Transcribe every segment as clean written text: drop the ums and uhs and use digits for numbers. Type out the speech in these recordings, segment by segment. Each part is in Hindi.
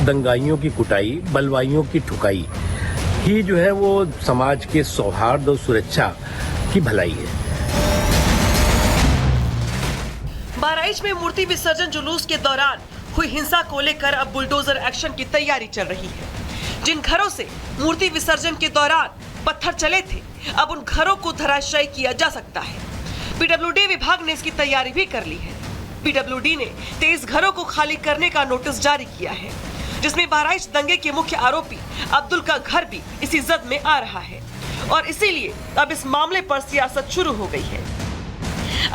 दंगाइयों की कुटाई, बलवाइयों की ठुकाई ही जो है वो समाज के सौहार्द और सुरक्षा की भलाई है। बहराइच में मूर्ति विसर्जन जुलूस के दौरान हुई हिंसा को लेकर अब बुलडोजर एक्शन की तैयारी चल रही है। जिन घरों से मूर्ति विसर्जन के दौरान पत्थर चले थे, अब उन घरों को धराशायी किया जा सकता है। पीडब्ल्यूडी विभाग ने इसकी तैयारी भी कर ली है। पीडब्ल्यूडी ने 23 घरों को खाली करने का नोटिस जारी किया है, जिसमें बहराइच दंगे के मुख्य आरोपी अब्दुल का घर भी इसी जद में आ रहा है और इसीलिए अब इस मामले पर सियासत शुरू हो गई है।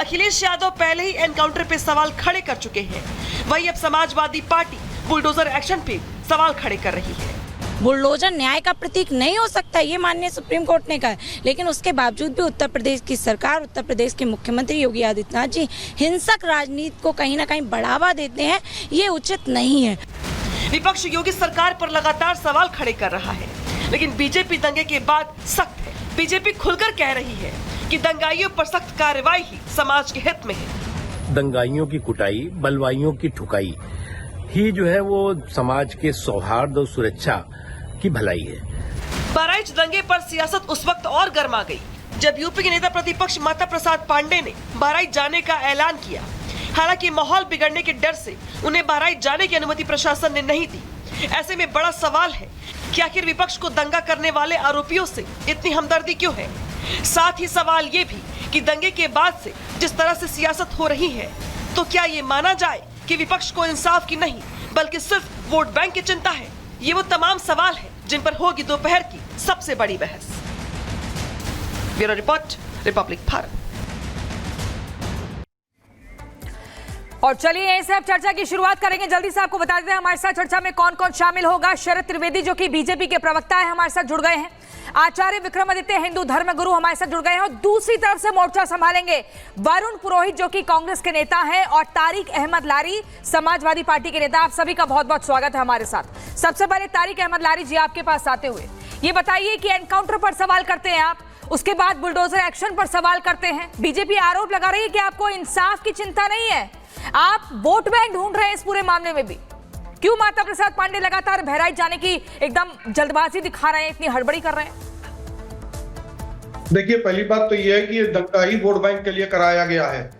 अखिलेश यादव पहले ही एनकाउंटर पे सवाल खड़े कर चुके हैं, वही अब समाजवादी पार्टी बुलडोजर एक्शन पे सवाल खड़े कर रही है। बुलडोजर न्याय का प्रतीक नहीं हो सकता, ये माननीय सुप्रीम कोर्ट ने कहा, लेकिन उसके बावजूद भी उत्तर प्रदेश की सरकार, उत्तर प्रदेश के मुख्यमंत्री योगी आदित्यनाथ जी हिंसक राजनीति को कहीं ना कहीं बढ़ावा देते हैं, ये उचित नहीं है। विपक्ष योगी सरकार पर लगातार सवाल खड़े कर रहा है, लेकिन बीजेपी दंगे के बाद सख्त है। बीजेपी खुलकर कह रही है कि दंगाइयों पर सख्त कार्रवाई ही समाज के हित में है। दंगाइयों की कुटाई, बलवाइयों की ठुकाई ही जो है वो समाज के सौहार्द और सुरक्षा की भलाई है। बहराइच दंगे पर सियासत उस वक्त और गर्मा गई जब यूपी के नेता प्रतिपक्ष माता प्रसाद पांडे ने बहराइच जाने का ऐलान किया। हालांकि माहौल बिगड़ने के डर से उन्हें बहराइच जाने की अनुमति प्रशासन ने नहीं दी। ऐसे में बड़ा सवाल है कि आखिर विपक्ष को दंगा करने वाले आरोपियों से इतनी हमदर्दी क्यों है। साथ ही सवाल ये भी कि दंगे के बाद से जिस तरह से सियासत हो रही है, तो क्या ये माना जाए कि विपक्ष को इंसाफ की नहीं बल्कि सिर्फ वोट बैंक की चिंता है। ये वो तमाम सवाल है जिन पर होगी दोपहर की सबसे बड़ी बहस। Bureau report, Republic Bharat. और चलिए यहीं से अब चर्चा की शुरुआत करेंगे। जल्दी से आपको बता देते हैं हमारे साथ चर्चा में कौन कौन शामिल होगा। शरद त्रिवेदी जो कि बीजेपी के प्रवक्ता है, हमारे साथ जुड़ गए हैं। आचार्य विक्रमादित्य हिंदू धर्म गुरु हमारे साथ जुड़ गए हैं और दूसरी तरफ से मोर्चा संभालेंगे वरुण पुरोहित जो कि कांग्रेस के नेता हैं और तारिक अहमद लारी समाजवादी पार्टी के नेता। आप सभी का बहुत बहुत स्वागत है हमारे साथ। सबसे पहले तारिक अहमद लारी जी, आपके पास आते हुए ये बताइए कि एनकाउंटर पर सवाल करते हैं आप, उसके बाद बुलडोजर एक्शन पर सवाल करते हैं। बीजेपी आरोप लगा रही है कि आपको इंसाफ की चिंता नहीं है, आप वोट बैंक ढूंढ रहे हैं इस पूरे मामले में भी। क्यों माता प्रसाद पांडे लगातार बहराइच जाने की एकदम जल्दबाजी दिखा रहे हैं, इतनी हड़बड़ी कर रहे हैं? देखिए, पहली बात तो यह है कि ये दंगा ही वोट बैंक के लिए कराया गया है।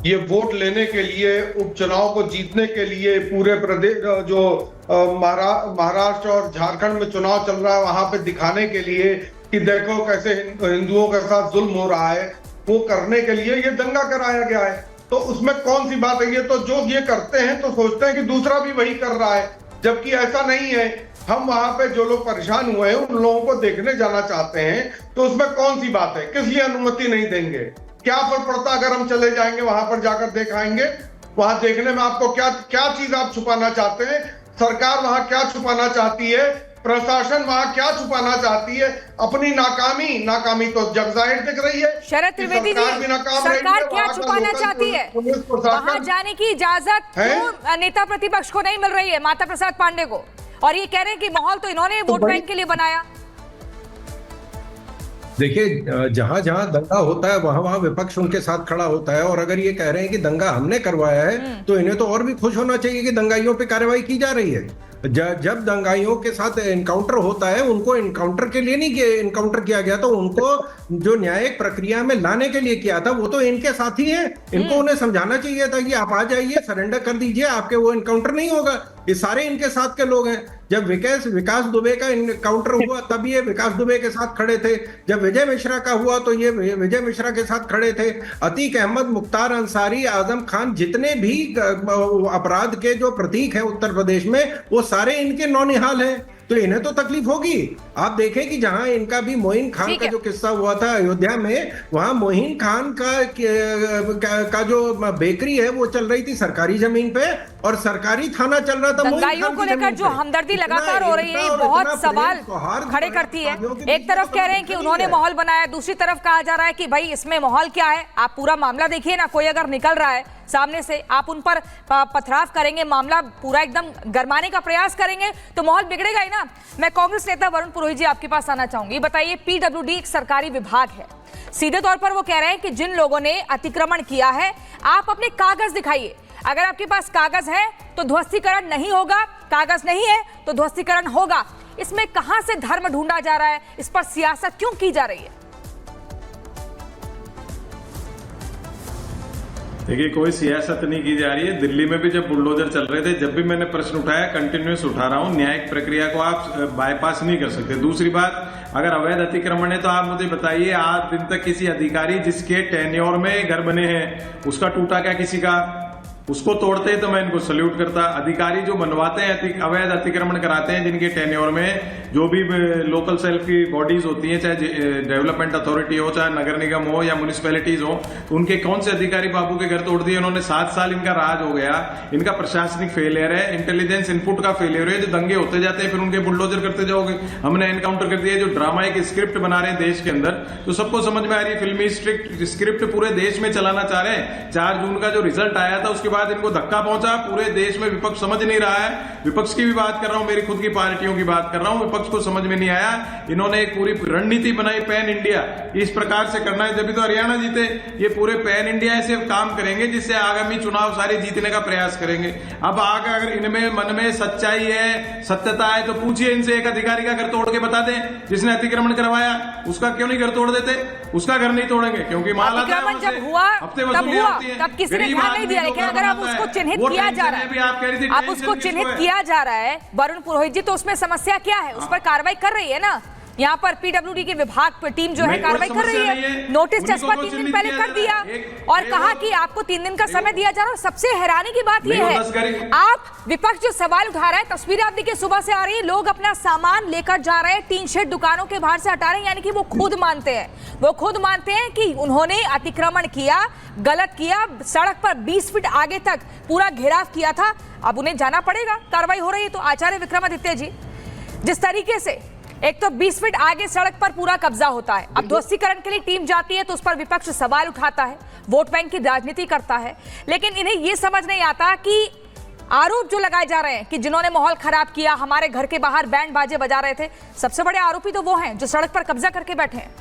ये वोट लेने के लिए, उपचुनाव को जीतने के लिए, पूरे प्रदेश जो महाराष्ट्र और झारखंड में चुनाव चल रहा है वहां पे दिखाने के लिए कि देखो कैसे हिंदुओं के साथ जुल्म हो रहा है, वो करने के लिए ये दंगा कराया गया है। तो उसमें कौन सी बात है? ये तो जो ये करते हैं तो सोचते हैं कि दूसरा भी वही कर रहा है, जबकि ऐसा नहीं है। हम वहां पे जो लोग परेशान हुए हैं उन लोगों को देखने जाना चाहते हैं, तो उसमें कौन सी बात है? किस लिए अनुमति नहीं देंगे? क्या फर्क पड़ता अगर हम चले जाएंगे वहां पर जाकर देखाएंगे? वहां देखने में आपको क्या चीज आप छुपाना चाहते हैं? सरकार वहां क्या छुपाना चाहती है? प्रशासन वहां क्या छुपाना चाहती है? अपनी नाकामी तो जग जाहिर दिख रही है। शरद त्रिवेदी जी, सरकार क्या छुपाना चाहती है? वहां जाने की इजाजत क्यों नेता प्रतिपक्ष को नहीं मिल रही है, माता प्रसाद पांडे को? और ये कह रहे हैं कि माहौल तो इन्होंने वोट बैंक के लिए बनाया। देखिए, जहां जहां दंगा होता है वहां वहां विपक्ष उनके साथ खड़ा होता है। और अगर ये कह रहे हैं कि दंगा हमने करवाया है, तो इन्हें तो और भी खुश होना चाहिए कि दंगाइयों पे कार्रवाई की जा रही है। जब दंगाइयों के साथ एनकाउंटर होता है, उनको एनकाउंटर के लिए नहीं एनकाउंटर किया गया, तो उनको जो न्यायिक प्रक्रिया में लाने के लिए किया था वो तो इनके साथ ही है। इनको उन्हें समझाना चाहिए था कि आप आ जाइए, सरेंडर कर दीजिए, आपके वो एनकाउंटर नहीं होगा। ये सारे इनके साथ के लोग हैं। जब विकास दुबे का एनकाउंटर हुआ तब ये विकास दुबे के साथ खड़े थे। जब विजय मिश्रा का हुआ तो ये विजय मिश्रा के साथ खड़े थे। अतीक अहमद, मुख्तार अंसारी, आजम खान, जितने भी अपराध के जो प्रतीक हैं उत्तर प्रदेश में, वो सारे इनके नौनिहाल हैं। तो इन्हें तो तकलीफ होगी। आप देखें कि जहां इनका भी मोइन खान का जो किस्सा हुआ था अयोध्या में, वहां मोइन खान का जो बेकरी है वो चल रही थी सरकारी जमीन पे और सरकारी थाना चल रहा था। दंगाइयों को लेकर जो हमदर्दी लगातार हो रही है, बहुत सवाल खड़े करती है। एक तरफ कह रहे हैं कि उन्होंने माहौल बनाया, दूसरी तरफ कहा जा रहा है कि भाई इसमें माहौल क्या है? आप पूरा मामला देखिए ना, कोई अगर निकल रहा है सामने से, आप उन पर पथराव करेंगे, मामला पूरा एकदम गरमाने का प्रयास करेंगे तो माहौल बिगड़ेगा ही ना। मैं कांग्रेस नेता वरुण पुरोहित जी आपके पास आना चाहूंगी। बताइए, पीडब्ल्यूडी एक सरकारी विभाग है, सीधे तौर पर वो कह रहे हैं कि जिन लोगों ने अतिक्रमण किया है, आप अपने कागज दिखाइए, अगर आपके पास कागज है तो ध्वस्तीकरण नहीं होगा, कागज नहीं है तो ध्वस्तीकरण होगा। इसमें कहां से धर्म ढूंढा जा रहा है? इस पर सियासत क्यों की जा रही है? देखिए, कोई सियासत नहीं की जा रही है। दिल्ली में भी जब बुलडोजर चल रहे थे, जब भी मैंने प्रश्न उठाया, कंटिन्यूस उठा रहा हूं, न्यायिक प्रक्रिया को आप बाईपास नहीं कर सकते। दूसरी बात, अगर अवैध अतिक्रमण है तो आप मुझे बताइए, आज दिन तक किसी अधिकारी जिसके टेन्योर में घर बने हैं उसका टूटा क्या किसी का? उसको तोड़ते हैं तो मैं इनको सल्यूट करता। अधिकारी जो बनवाते हैं, अवैध अतिक्रमण कराते हैं, जिनके टेन्योर में जो भी लोकल सेल्फ की बॉडीज होती हैं, चाहे डेवलपमेंट अथॉरिटी हो, चाहे नगर निगम हो या म्युनिसिपैलिटीज हो, तो उनके कौन से अधिकारी बाबू के घर तोड़ दिए उन्होंने? 7 साल इनका राज हो गया। इनका प्रशासनिक फेलियर है, इंटेलिजेंस इनपुट का फेलियर है। जो दंगे होते जाते हैं फिर उनके बुलडोजर करते जाओगे। हमने एनकाउंटर कर दिया। जो ड्रामा एक स्क्रिप्ट बना रहे हैं देश के अंदर, तो सबको समझ में आ रही है, फिल्मी स्क्रिप्ट पूरे देश में चलाना चाह रहे हैं। 4 जून का जो रिजल्ट आया था उसके बाद इनको धक्का पहुंचा। पूरे देश में विपक्ष समझ नहीं रहा है। विपक्ष की भी बात कर रहा हूं, मेरी खुद की पार्टियों की बात कर रहा हूं। विपक्ष को समझ में नहीं आया। इन्होंने एक पूरी रणनीति बनाई पैन इंडिया, इस प्रकार से करना है। जब तो हरियाणा जीते, ये पूरे पैन इंडिया ऐसे काम करेंगे जिससे आगामी चुनाव सारे जीतने का प्रयास करेंगे। अब आगे अगर इनमें मन में सच्चाई है, सत्यता है, तो पूछिए इनसे, एक अधिकारी का घर तोड़ के बता दें जिसने अतिक्रमण करवाया, उसका क्यों नहीं घर तोड़ देते? उसका घर नहीं तोड़ेंगे क्योंकि अतिक्रमण जब हुआ तब किसी ने ध्यान नहीं दिया। लेकिन अगर अब उसको चिन्हित किया जा रहा है, अब उसको चिन्हित किया जा रहा है वरुण पुरोहित जी, तो उसमें समस्या क्या है? उस पर कार्रवाई कर रही है ना। यहाँ पर पीडब्ल्यूडी की विभाग टीम जो है कार्रवाई कर रही है। नोटिस जस्पा 3 दिन पहले कर दिया और कहा कि आपको 3 दिन का समय दिया जा रहा है। सबसे हैरानी की बात यह है, आप विपक्ष जो सवाल उठा रहा है, तस्वीरें आप देखिए सुबह से आ रही है, लोग अपना सामान लेकर जा रहे हैं, टीन शेड दुकानों के बाहर से हटा रहे हैं। यानी कि वो खुद मानते हैं, कि उन्होंने अतिक्रमण किया, गलत किया, सड़क पर 20 फीट आगे तक पूरा घेराव किया था। अब उन्हें जाना पड़ेगा, कार्रवाई हो रही है। तो आचार्य विक्रमादित्य जी, जिस तरीके से एक तो 20 फीट आगे सड़क पर पूरा कब्जा होता है, अब ध्वस्तीकरण के लिए टीम जाती है तो उस पर विपक्ष सवाल उठाता है, वोट बैंक की राजनीति करता है। लेकिन इन्हें यह समझ नहीं आता कि आरोप जो लगाए जा रहे हैं कि जिन्होंने माहौल खराब किया, हमारे घर के बाहर बैंड बाजे बजा रहे थे, सबसे बड़े आरोपी तो वो हैं जो सड़क पर कब्जा करके बैठे हैं।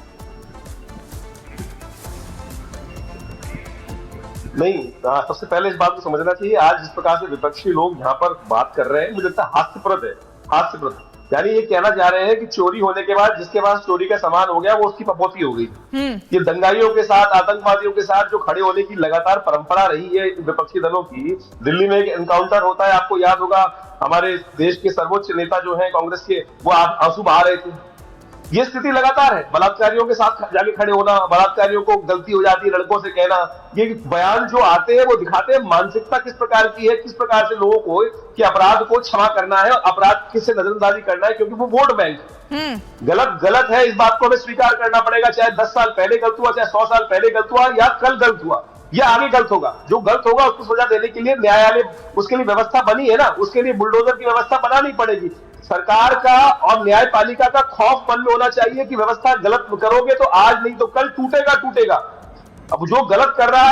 नहीं, सबसे पहले इस बात को समझना चाहिए, आज जिस प्रकार से विपक्षी लोग यहाँ पर बात कर रहे हैं, मुझे लगता है हास्यप्रद है। यानी ये कहना चाह रहे हैं कि चोरी होने के बाद जिसके पास चोरी का सामान हो गया वो उसकी पपोती हो गई। ये दंगाइयों के साथ, आतंकवादियों के साथ जो खड़े होने की लगातार परंपरा रही है विपक्षी दलों की। दिल्ली में एक एनकाउंटर होता है, आपको याद होगा, हमारे देश के सर्वोच्च नेता जो है कांग्रेस के, वो आंसू बहा रहे थे। ये स्थिति लगातार है। बलात्कारियों के साथ जाके खड़े होना, बलात्कारियों को गलती हो जाती है लड़कों से कहना, ये बयान जो आते हैं वो दिखाते हैं मानसिकता किस प्रकार की है, किस प्रकार से लोगों को कि अपराध को क्षमा करना है, अपराध किससे नजरअंदाजी करना है, क्योंकि वो वोट बैंक गलत है। इस बात को हमें स्वीकार करना पड़ेगा, चाहे 10 साल पहले गलत हुआ, चाहे 100 साल पहले गलत हुआ, या कल गलत हुआ, या आगे गलत होगा। जो गलत होगा उसको सजा देने के लिए न्यायालय, उसके लिए व्यवस्था बनी है ना, उसके लिए बुलडोजर की व्यवस्था बनानी पड़ेगी। सरकार का और न्यायपालिका का खौफ मन में होना चाहिए कि व्यवस्था गलत करोगे तो आज नहीं तो कल टूटेगा। अब जो गलत कर रहा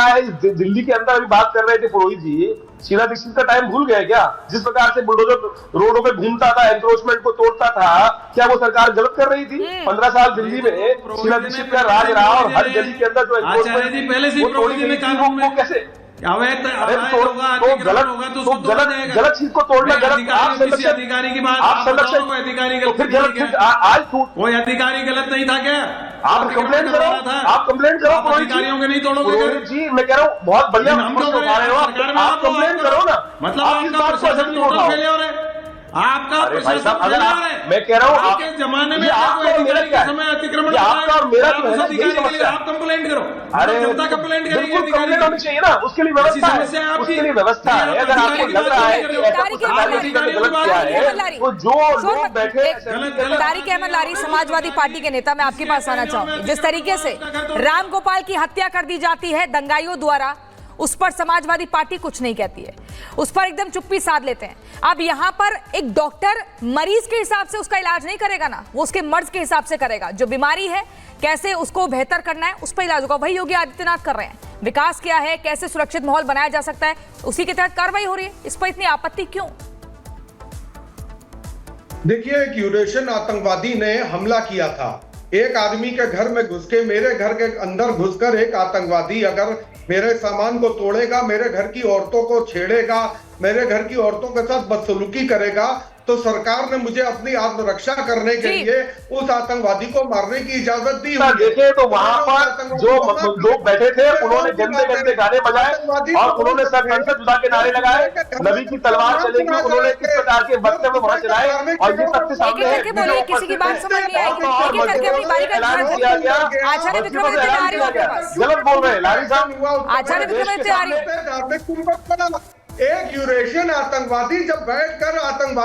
है दिल्ली के अंदर, अभी बात कर रहे थे पुरोहित जी, शीला दीक्षित का टाइम भूल गए क्या? जिस प्रकार से बुलडोजर रोडों पे घूमता था, एंक्रोचमेंट को तोड़ता था, क्या वो सरकार गलत कर रही थी? 15 साल दिल्ली में शीला दीक्षित का राज रहा और हर गली के अंदर जो एंक्रोचमेंट वो कैसे गलत चीज को तोड़ना गलत। अधिकारी की बात, आप संरक्षण अधिकारी आज कोई अधिकारी गलत नहीं था क्या? आप कंप्लेंट करो, अधिकारियों के नहीं तोड़ोगे जी। मैं कह रहा हूँ बहुत बढ़िया उठा रहे हो आप कंप्लेंट करो ना। मतलब आपका प्रशासन टोटल फेलियर है, आपका प्रशासन फेलियर है। मैं कह रहा हूँ आपके जमाने में समय अतिक्रमण आप कंप्लेंट करो। अरे जनता कंप्लेंट करेगी, कंप्लेंट होनी चाहिए ना, उसके लिए व्यवस्था है, उसके लिए व्यवस्था है। अगर आपको लग रहा है कि तारिक अहमद लारी, समाजवादी पार्टी के नेता, मैं आपके पास आना चाहूंगी। जिस तरीके से राम गोपाल की हत्या कर दी जाती है दंगाइयों द्वारा, उस पर समाजवादी पार्टी कुछ नहीं कहती है, उस पर एकदम चुप्पी साध लेते हैं। अब यहाँ पर एक डॉक्टर मरीज के हिसाब से उसका इलाज नहीं करेगा ना, वो उसके मर्ज के हिसाब से करेगा। जो बीमारी है कैसे उसको बेहतर करना है उस पर इलाज होगा। वही योगी आदित्यनाथ कर रहे हैं। विकास क्या है, कैसे सुरक्षित माहौल बनाया जा सकता है, उसी के तहत कार्रवाई हो रही है। इस पर इतनी आपत्ति क्यों? देखिए, एक यूरेशियन आतंकवादी ने हमला किया था एक आदमी के घर में घुस के। मेरे घर के अंदर घुसकर एक आतंकवादी अगर मेरे सामान को तोड़ेगा, मेरे घर की औरतों को छेड़ेगा, मेरे घर की औरतों के साथ बदसलूकी करेगा, तो सरकार ने मुझे अपनी आत्मरक्षा करने के लिए उस आतंकवादी को मारने की इजाजत दी। देखे तो वहां पर जो लोग बैठे थे उन्होंने गंदे गंदे गाने बजाए और उन्होंने संसद जुदा के नारे लगाए, नबी की तलवार चलेगी, उन्होंने किस प्रकार के वक्तव्य वहां चलाए और ये सबके सामने है। किसी की बात समझ नहीं आई, ऐलान किया गया, गलत बोल रहे हैं लारी साहब। आचार्य विक्रमादित्य एक यूरेशियन आतंकवादी जब बैठकर आतंकवादी